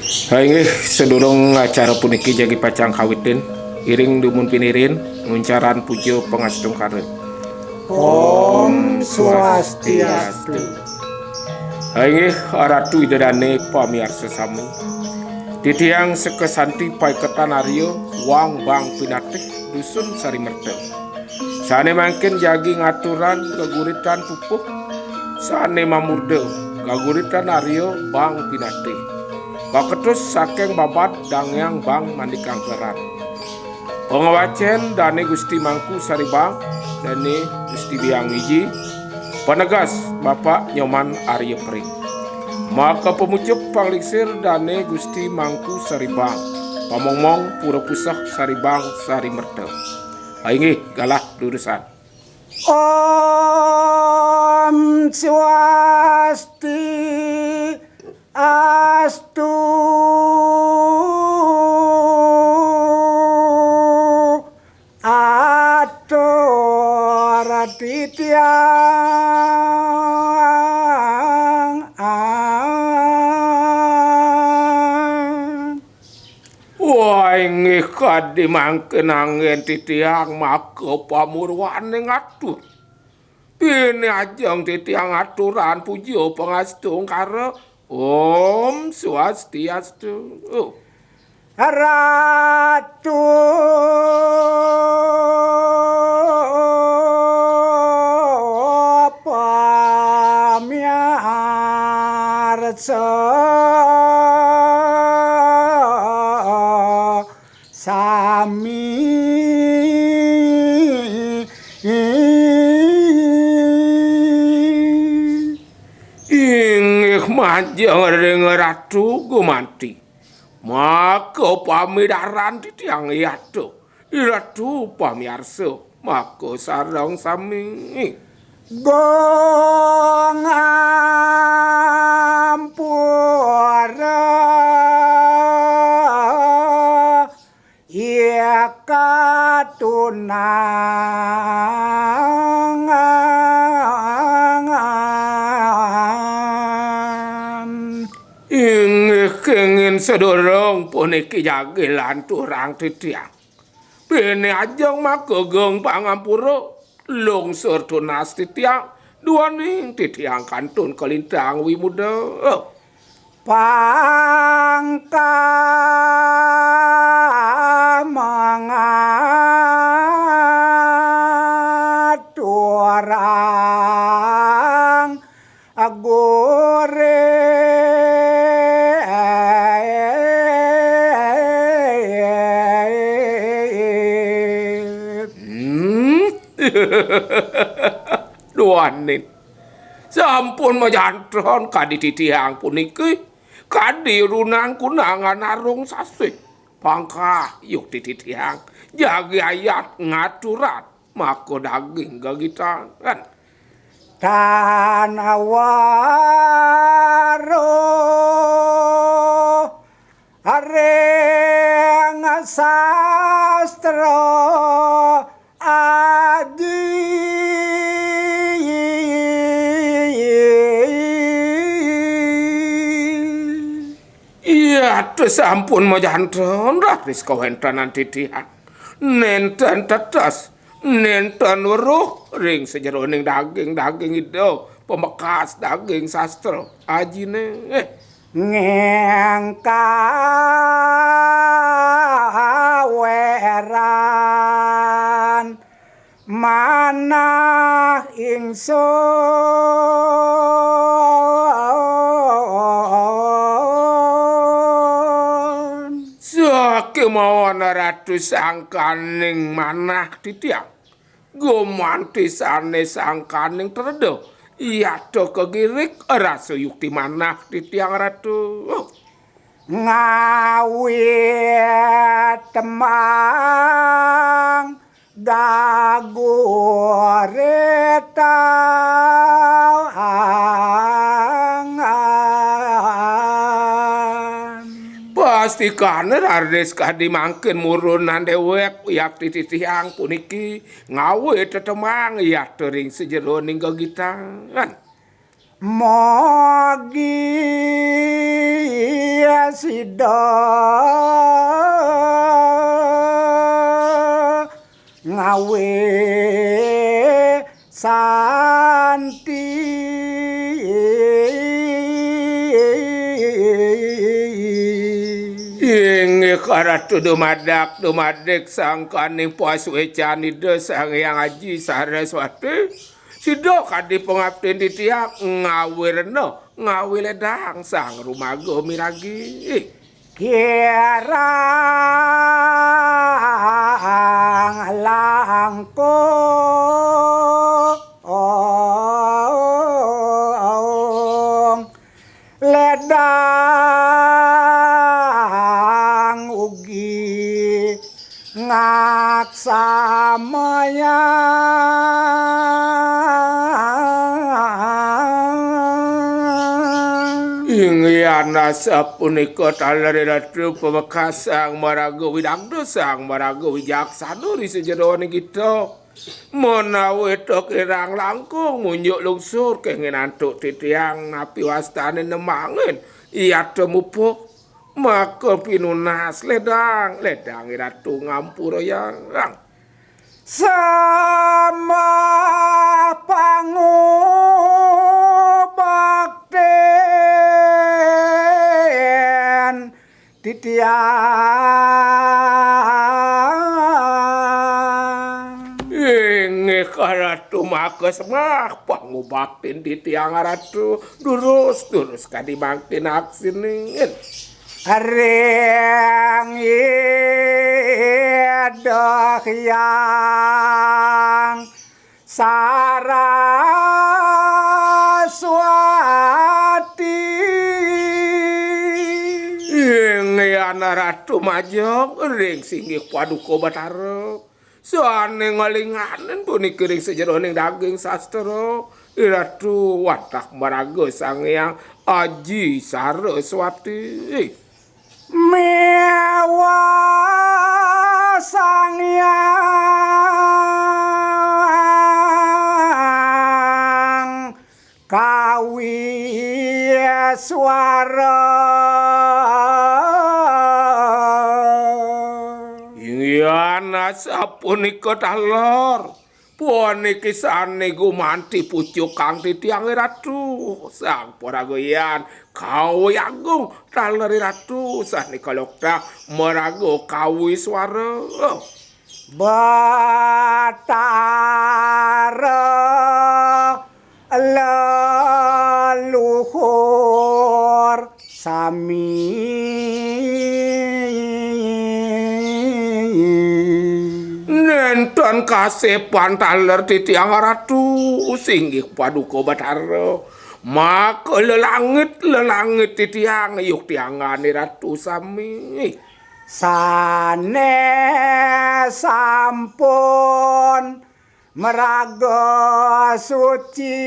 Hainggih sedurung acara puniki jagi pacang kawitin iring dumun pinirin nguncaran pujo pengastung karet. Om Swastiastu. Hainggih ratu idadane pamiarsa sami titiang sekesanti paiketan aryo wang bang pinatih dusun Sarimerta. Sane mangkin jagi ngaturan keguritan pupuh sane mamurde kaguritan aryo bang pinatih kaketus saking babat dangyang bang mandikang keran. Pengawacen dane Gusti Mangku Saribang dane Gusti Biang Wiji penegas Bapak Nyoman Arya Pring. Maka pemucuk panglingsir dane Gusti Mangku Saribang pamongmong pura pusah Saribang Sarimerta. Aingih galah lurusan. Om Swasti Astu. Atur titiang Wah ingih kadi mangken angin titiang maka pamurwane ngatur. Bini ajeng titiang aturan pujo pengastung karo Om Swastiastu. Ratu pamiarsa sami Ingih majeng ring ratu gumanti. Maka pamidaran titiang yatu iratu pamiarsa maka sareng sami gong ampura ia katunangan ingih kengin sedorong puniki jagilan turang titiang. Bini ajeng maka geng pangampura lungsur tunas titiang duaning titiang kantun kelintang wimuda. pangka mengaturang agore Duanin sampun majantron kadi titiang puniki kadi runang kunangan arung sasih pangkah yuk titiang jagi ayat ngaturan maka daging gagitangan tanawaro areng sastra adi iya sampun majantron rahis kawentenan titiang nenten tetes nenten weruh ring sejeroning daging itu pemekas daging sastra ajine ngengkaweran manah ingsun sakemawon ratu sangkaning manah titiang gumanti sanes sangkaning tredo yato kegirik rasa yukti manah titiang ratu ngawit temang gagurita pastikan raris kadi mangken murunan dewek yak titiang puniki ngawe tetemang yak tering sejeroning gagitangan mogi sida ngawe santi inge karatu dumadek sangkane pasuwe canida sang yang aji saraswati sido kadi pengabden di tiang ngawirno ngawiledang sang rumago miragi kirang langko ledang ugi ngaksamaya ingiyana sapunika taleratu pemekasang maraga widagdo sang maraga wijaksana di sejeroning kita menawi tok irang langkung munjuk lungsur kenging antuk titiang napi wastane nemangen iya temupuh maka pinunas ledang ratu ngampura yang sama pangubakten titiang inge karatu maka semah pangubakten titiang ratu durus kadimangkin aksiningin Areng yedah yang saraswati ingiyana ratu majong ring singgih paduka batara soane ngalinganen puniki ring sejeroning daging sastra ratu watak maraga sang yang aji saraswati mewah sang yang kawi suara ingiyana sapunika talor puniki sane gumanti pucuk kang titiang ratu sang paragoyan kawi agung taleri ratu sane kalokta marago kawi swara batara leluhur sami nenten kasepan taler titiang ratu singgih paduka batara maka lelangit titiang yuk tiangane ratu sami sane sampun meraga suci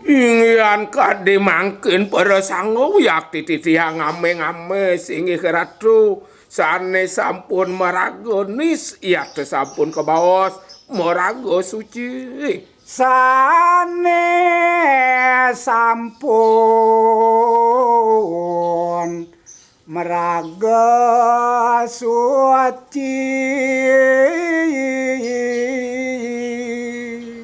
ingyan kade mangkin para sango yak titiang ngame-ngame singgih ratu sane sampun meraga nis iya sampun kebaos meraga suci sane sampun meraga suci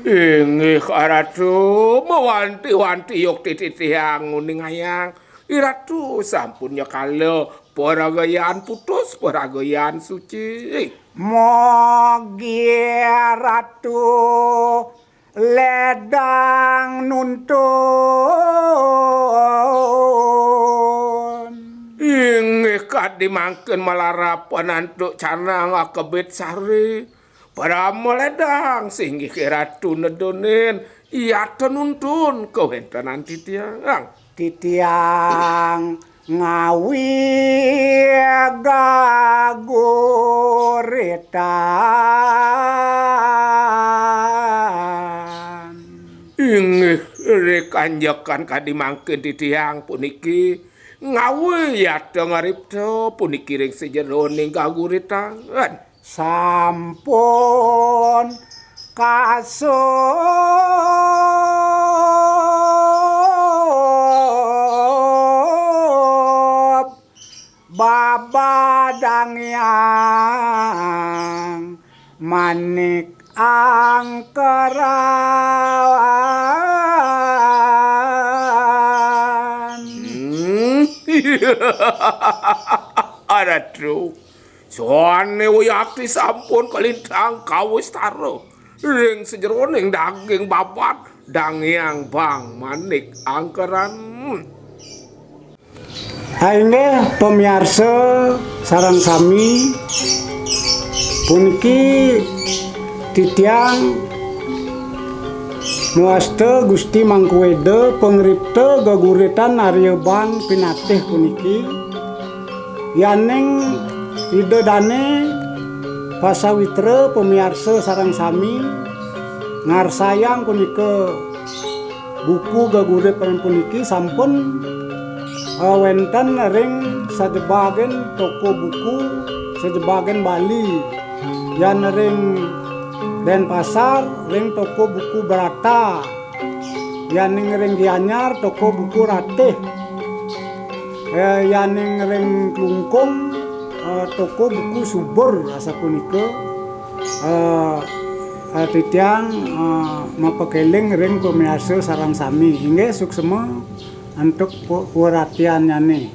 inggih ratu mewanti-wanti yok titiang nguning ayang iratu sampun nyekala paragayan putus paragayan suci mogi ratu ledang nuntun inggih kadimangkeun malarapan antuk canang akebet sari para meledang singgih ratu nedonen iya tenuntun kewentanan titiang ngawi gaguritan inggih rekanjakan kadimangkeun titiang puniki ngawi ya dengaripta puniki ring sejeroning gaguritan sampun kasup babadang yang manik angkarawan. Aduh, soane wiyati sampun kelintang kawis taro ring sejeroning daging babat dangyang bang manik angkeran. Inggih pemirsa sareng sami puniki titiang nuaste Gusti Mangkuwede pengripta geguritan Arya Bang Pinatih puniki yaning idedane pasawitra pemirsa sareng sami ngarsayang punika buku gegurit puniki sampun wenten ring sajebagen toko buku sajebagen Bali yan ring Denpasar ring toko buku Berata yaning ring Gianyar toko buku Ratih yaning ring Klungkung toko buku Subur asa punika titiang mapakeling ring pemirsa sareng sami inggih suksema untuk perhatiannya nih.